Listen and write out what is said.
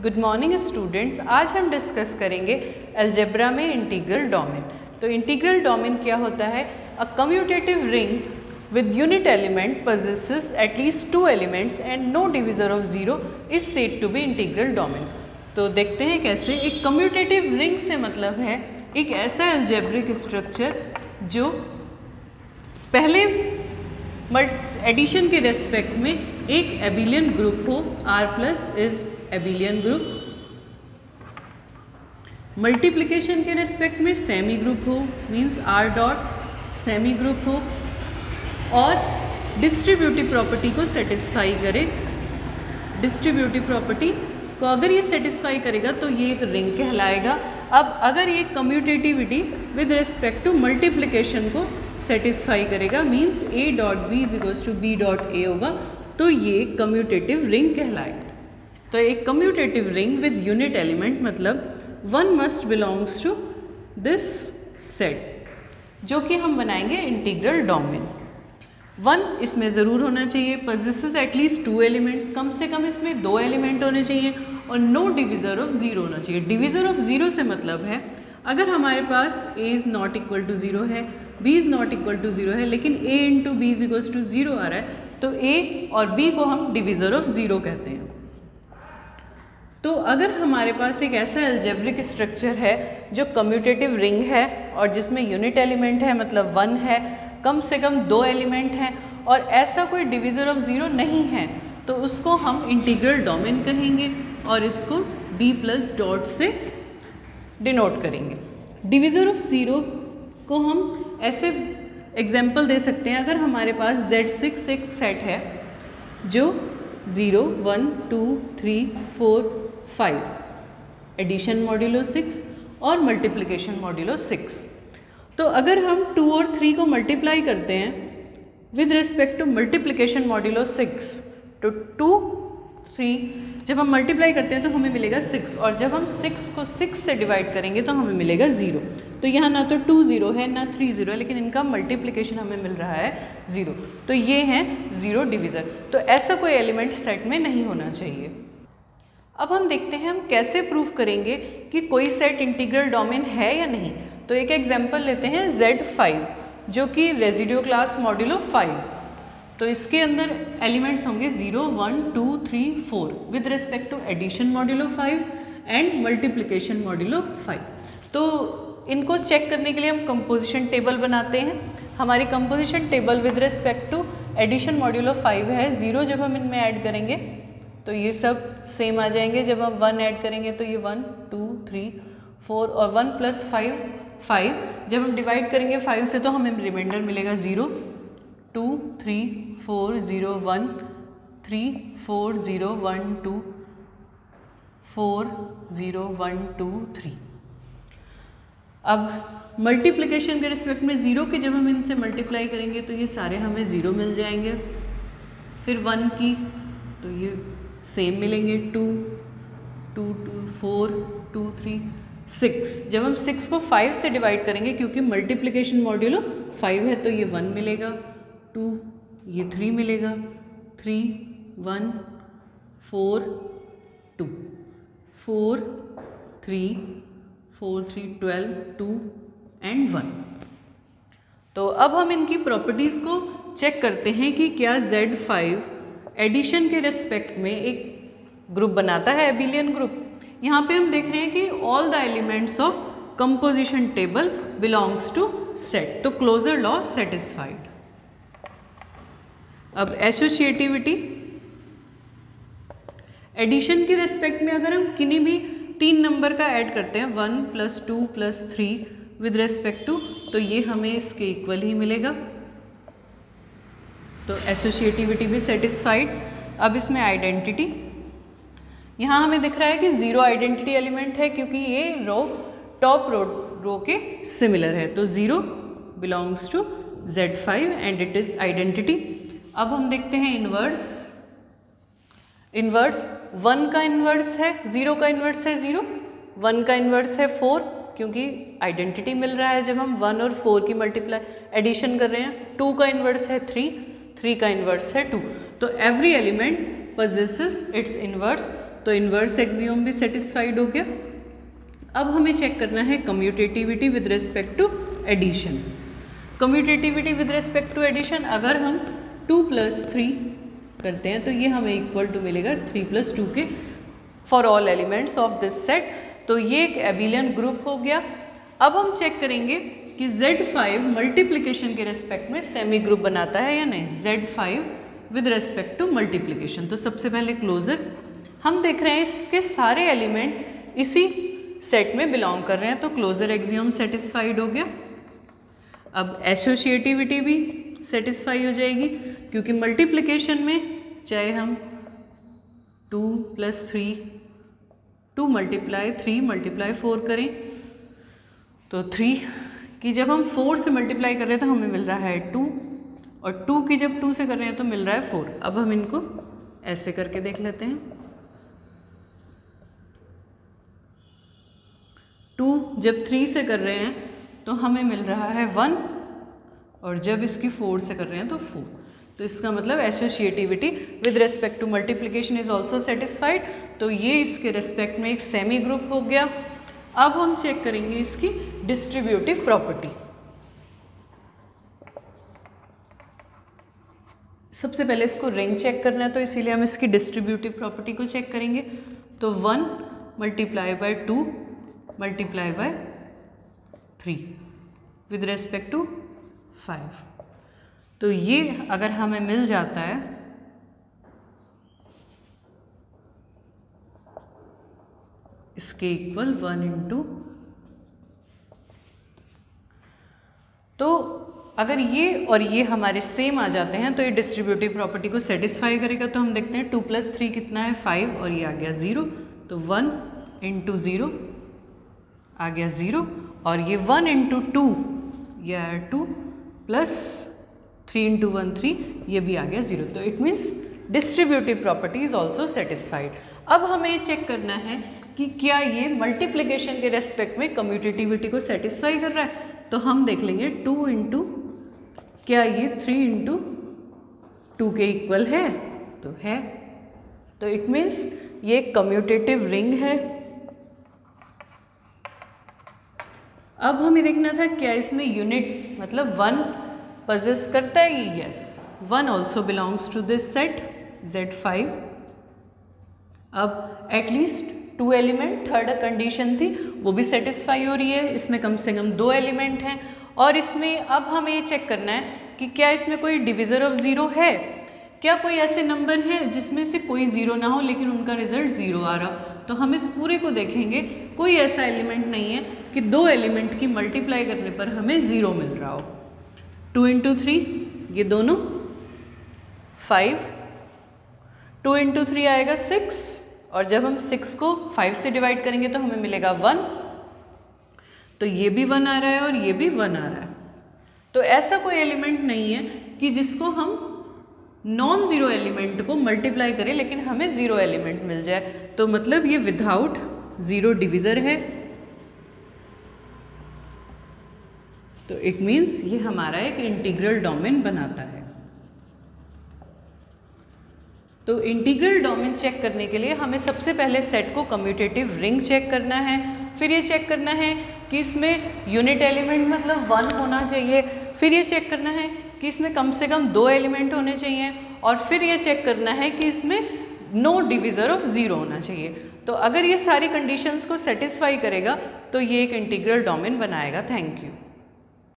Good morning students. आज हम discuss करेंगे अलजेब्रा में इंटीग्रल डोमेन। तो इंटीग्रल डोमेन क्या होता है? A commutative ring with unit element possesses at least two elements and no divisor of zero is said to be integral domain। तो देखते हैं कैसे। एक कम्यूटेटिव रिंग से मतलब है एक ऐसा अलजेब्रिक स्ट्रक्चर जो पहले एडिशन के रेस्पेक्ट में एक एबिलियन ग्रुप हो, R plus is abelian group, multiplication के रेस्पेक्ट में सेमी ग्रुप हो, means R dot semi group हो, और डिस्ट्रीब्यूटिव प्रॉपर्टी को सेटिस्फाई करे। डिस्ट्रीब्यूटिव प्रॉपर्टी को अगर ये सेटिस्फाई करेगा तो ये एक रिंग कहलाएगा। अब अगर ये commutativity with respect to multiplication को सेटिस्फाई करेगा, means A dot B is equals to B dot A होगा, तो ये कम्यूटेटिव रिंग कहलाएगा। तो एक commutative ring with unit element मतलब one must belongs to this set, जो कि हम बनाएंगे इंटीग्रल डोमेन। वन इसमें ज़रूर होना चाहिए, पजेसेस एटलीस्ट टू एलिमेंट्स, कम से कम इसमें दो एलिमेंट होने चाहिए, और नो डिविज़र ऑफ ज़ीरो होना चाहिए। डिविज़र ऑफ ज़ीरो से मतलब है अगर हमारे पास a is not equal to zero है, b is not equal to zero है, लेकिन a into B is equals to zero आ रहा है, तो a और b को हम डिविज़र ऑफ ज़ीरो कहते हैं। तो अगर हमारे पास एक ऐसा अलजेब्रिक स्ट्रक्चर है जो कम्यूटेटिव रिंग है और जिसमें यूनिट एलिमेंट है मतलब वन है, कम से कम दो एलिमेंट हैं, और ऐसा कोई डिविज़र ऑफ ज़ीरो नहीं है, तो उसको हम इंटीग्रल डोमेन कहेंगे और इसको d प्लस डॉट से डिनोट करेंगे। डिविज़र ऑफ ज़ीरो को हम ऐसे एग्जाम्पल दे सकते हैं। अगर हमारे पास Z6 एक सेट है जो 0, 1, 2, 3, 4, 5 एडिशन मॉड्यूलो 6 और मल्टीप्लिकेशन मॉड्यूलो 6, तो अगर हम 2 और 3 को मल्टीप्लाई करते हैं with respect to multiplication modulo 6, तो 2, 3 जब हम मल्टीप्लाई करते हैं तो हमें मिलेगा 6, और जब हम 6 को 6 से डिवाइड करेंगे तो हमें मिलेगा 0। तो यहाँ ना तो 2 0 है ना 3 0 है, लेकिन इनका मल्टीप्लिकेशन हमें मिल रहा है 0, तो ये हैं 0 डिविज़र। तो ऐसा कोई एलिमेंट सेट में नहीं होना चाहिए। अब हम देखते हैं हम कैसे प्रूव करेंगे कि कोई सेट इंटीग्रल डोमेन है या नहीं। तो एक एग्जांपल लेते हैं Z5 जो कि रेजिड्यू क्लास मॉड्यूलो 5, तो इसके अंदर एलिमेंट्स होंगे 0, 1, 2, 3, 4 with respect to addition modulo 5 and multiplication modulo 5। तो इनको चेक करने के लिए हम कंपोजिशन टेबल बनाते हैं। हमारी composition table with respect to addition modulo 5 है 0, जब हम इनमें ऐड करेंगे तो ये सब सेम आ जाएंगे, जब हम 1 ऐड करेंगे तो ये 1, 2, 3, 4 और 1 प्लस 5, 5, जब हम डिवाइड करेंगे 5 से तो हमें रिमाइंडर मिलेगा 0, 2, 3, 4, 0, 1, 3, 4, 0, 1, 2, 4, 0, 1, 2, 3। अब मल्टीप्लिकेशन के रिस्पेक्ट में 0 के जब हम इनसे मल्टीप्लाई करेंगे तो ये सारे हमें 0 मिल जाएंगे, फिर 1 की तो ये सेम मिलेंगे, 2, 2, 2, 4, 2, 3, 6, जब हम 6 को 5 से डिवाइड करेंगे क्योंकि मल्टीप्लिकेशन मॉड्यूलो 5 है तो ये 1 मिलेगा, 2 ये 3 मिलेगा, 3, 1, 4, 2, 4, 3, 4, 3, 12, 2 एंड 1। तो अब हम इनकी प्रॉपर्टीज़ को चेक करते हैं कि क्या Z5 एडिशन के रेस्पेक्ट में एक ग्रुप बनाता है, एबिलियन ग्रुप। यहाँ पे हम देख रहे हैं कि all the elements of composition table belongs to set, तो क्लोजर लॉ सेटिस्फाइड। अब एसोसिएटिविटी, एडिशन के रेस्पेक्ट में अगर हम किन्हीं भी 3 नंबर का ऐड करते हैं 1 + 2 + 3 विद रेस्पेक्ट टू, तो ये हमें इसके इक्वल ही मिलेगा, तो एसोसिएटिविटी भी सेटिस्फाइड। अब इसमें आइडेंटिटी, यहाँ हमें दिख रहा है कि 0 आइडेंटिटी एलिमेंट है क्योंकि ये रो टॉप रो के सिमिलर है, तो 0 belongs to Z5 and it is identity. अब हम देखते हैं इन्वर्स। इन्वर्स 1 का इन्वर्स है 0 का इन्वर्स है 0, 1 का इन्वर्स है 4 क्योंकि आइडेंटिटी मिल रहा है जब हम 1 और 4 की मल्टीप्लाई एडिशन कर रहे हैं। 2 का इन्वर्स है 3 का इन्वर्स है 2। तो every element possesses its inverse तो इन्वर्स एक्सियोम भी सेटिस्फाइड हो गया। अब हमें चेक करना है commutativity with respect to addition. Commutativity with respect to addition, अगर हम 2 + 3 करते हैं तो ये हमें इक्वल टू मिलेगा 3 + 2 के for all elements of this set. तो ये एक एबिलियन ग्रुप हो गया। अब हम चेक करेंगे कि Z5 मल्टीप्लिकेशन के रेस्पेक्ट में सेमी ग्रुप बनाता है या नहीं। Z5 with respect to multiplication, तो सबसे पहले क्लोजर हम देख रहे हैं इसके सारे एलिमेंट इसी सेट में बिलोंग कर रहे हैं, तो क्लोजर एक्सियोम सेटिस्फाइड हो गया। अब एसोसिएटिविटी भी सेटिस्फाई हो जाएगी, क्योंकि मल्टीप्लिकेशन में चाहे हम 2 + 3 2 × 3 × 4 करें तो 3 की जब हम 4 से मल्टीप्लाई कर रहे हैं तो हमें मिल रहा है 2, और 2 की जब 2 से कर रहे हैं तो मिल रहा है 4। अब हम इनको ऐसे करके देख लेते हैं। 2 जब 3 से कर रहे हैं तो हमें मिल रहा है 1, और जब इसकी 4 से कर रहे हैं तो 4। तो इसका मतलब associativity with respect to multiplication is also satisfied. तो ये इसके रेस्पेक्ट में एक सेमी ग्रुप हो गया। अब हम चेक करेंगे इसकी डिस्ट्रीब्यूटिव प्रॉपर्टी। सबसे पहले इसको रिंग चेक करना है, तो इसीलिए हम इसकी डिस्ट्रीब्यूटिव प्रॉपर्टी को चेक करेंगे। तो 1 × 2 × 3 विद रेस्पेक्ट टू 5। तो ये अगर हमें मिल जाता है इसके इक्वल 1 × तो अगर ये और ये हमारे सेम आ जाते हैं तो ये डिस्ट्रीब्यूटिव प्रॉपर्टी को सेटिस्फाई करेगा। तो हम देखते हैं 2 + 3 कितना है 5, और ये आ गया 0। तो 1 × 0 आ गया 0, और ये 1 × 2 ये आया 2 प्लस 3 × 1 3, ये भी आ गया 0। तो it means distributive property is also satisfied. अब हमें ये चेक करना है कि क्या ये मल्टीप्लिकेशन के रेस्पेक्ट में कम्यूटेटिविटी को सेटिस्फाई कर रहा है। तो हम देख लेंगे 2 × क्या ये 3 × 2 के इक्वल है, तो है। तो इट मीन्स ये कम्यूटेटिव रिंग है। अब हमें देखना था क्या इसमें यूनिट मतलब 1 पजेस करता है ये, yes. 1 also belongs to this set Z5। अब एटलीस्ट 2 एलिमेंट, थर्ड कंडीशन थी वो भी सेटिस्फाई हो रही है। इसमें कम से कम 2 एलिमेंट हैं, और इसमें अब हमें ये चेक करना है कि क्या इसमें कोई डिविज़र ऑफ 0 है। क्या कोई ऐसे नंबर हैं जिसमें से कोई 0 ना हो लेकिन उनका रिजल्ट 0 आ रहा। तो हम इस पूरे को देखेंगे, कोई ऐसा एलिमेंट नहीं है कि 2 एलिमेंट की मल्टीप्लाई करने पर हमें 0 मिल रहा हो। 2 × 3 ये दोनों 5, 2 × 3 आएगा 6, और जब हम 6 को 5 से डिवाइड करेंगे तो हमें मिलेगा 1। तो ये भी 1 आ रहा है और ये भी 1 आ रहा है। तो ऐसा कोई एलिमेंट नहीं है कि जिसको हम नॉन ज़ीरो एलिमेंट को मल्टीप्लाई करें लेकिन हमें 0 एलिमेंट मिल जाए। तो मतलब ये विदाउट 0 डिविज़र है। तो इट मीन्स ये हमारा एक इंटीग्रल डोमेन बनाता है। तो इंटीग्रल डोमेन चेक करने के लिए हमें सबसे पहले सेट को कम्यूटेटिव रिंग चेक करना है, फिर ये चेक करना है कि इसमें यूनिट एलिमेंट मतलब 1 होना चाहिए, फिर ये चेक करना है कि इसमें कम से कम 2 एलिमेंट होने चाहिए, और फिर ये चेक करना है कि इसमें नो डिविज़र ऑफ 0 होना चाहिए। तो अगर ये सारी कंडीशंस को सेटिस्फाई करेगा तो ये एक इंटीग्रल डोमेन बनाएगा। Thank you.